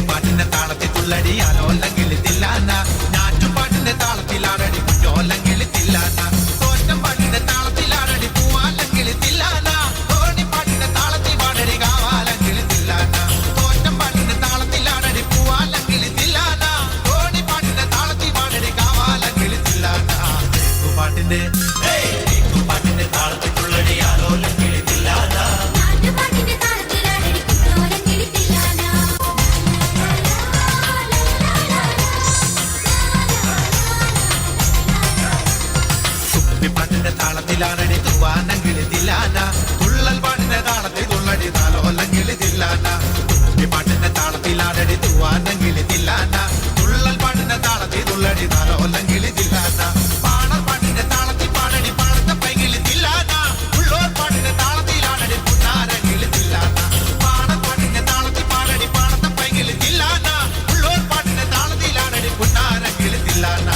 പാട്ടിന്റെ താളത്തിൽ തുള്ളടിയാലോ അല്ലെങ്കിൽ തില്ലാന ഞാറ്റുപാട്ടിന്റെ താളത്തിലാടടി കുഞ്ഞോ അല്ലെങ്കിൽ തില്ലാന തോറ്റം പാട്ടിന്റെ താളത്തിലാടടി പൂവാല്ലെങ്കിൽ തില്ലാന തോണിപ്പാട്ടിന്റെ താളത്തിൽ പാടടി കാവാലെങ്കിൽ തില്ലാന തോറ്റം പാട്ടിന്റെ താളത്തിലാടടി പൂവാല്ലെങ്കിൽ തില്ലാന തോണിപ്പാട്ടിന്റെ താളത്തിൽ പാടടി കാവാലെങ്കിൽ തില്ലാന പാട്ടിന്റെ പാട്ടിന്റെ താളത്തിൽ തുള്ളടിയാലോ അല്ലെങ്കിൽ തില്ലാന പാട്ടിന്റെ താളത്തിലാണടി തൂവാനെങ്കിൽ തില്ലാന തുള്ളൽ പാട്ടിന്റെ താളത്തിൽ തുള്ളടി താലോല്ലെങ്കിൽ തില്ലാന പാട്ടിന്റെ താളത്തിലാണടി തൂവാനെങ്കിൽ തില്ലാന തുള്ളൽ പാട്ടിന്റെ താളത്തിൽ തുള്ളടി താലോല്ലെങ്കിൽ തില്ലാന പാണർ പാട്ടിന്റെ താളത്തിൽ പാടടി പാടത്തെ പൈകിൽ തില്ലാന ഉള്ളോർ പാട്ടിന്റെ താളത്തിലാണടി പുന്നാരെങ്കിൽ തില്ലാന പാണർ പാട്ടിന്റെ താളത്തിൽ പാടടി പാടത്തെ പൈകിൽ തില്ലാന ഉള്ളോർ പാട്ടിന്റെ താളത്തിലാണടി പുന്നാരെങ്കിൽ തില്ലാന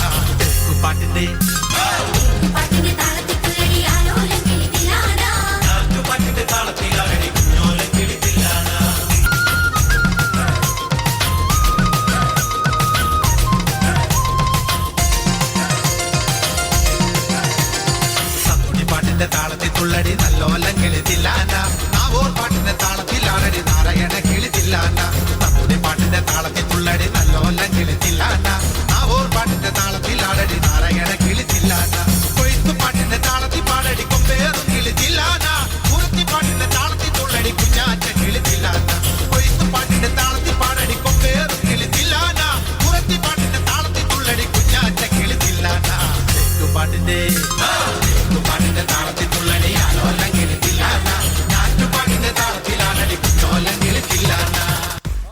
പാട്ടിന്റെ താളത്തിൽ തുള്ളടി നല്ലോല്ലെങ്കിൽ തില്ലാന നാവോർ പാട്ടിന്റെ താളത്തിലാണടി നാരായണ കിളി തില്ലാന നമ്മുടെ പാട്ടിന്റെ താളത്തിൽ തുള്ളടി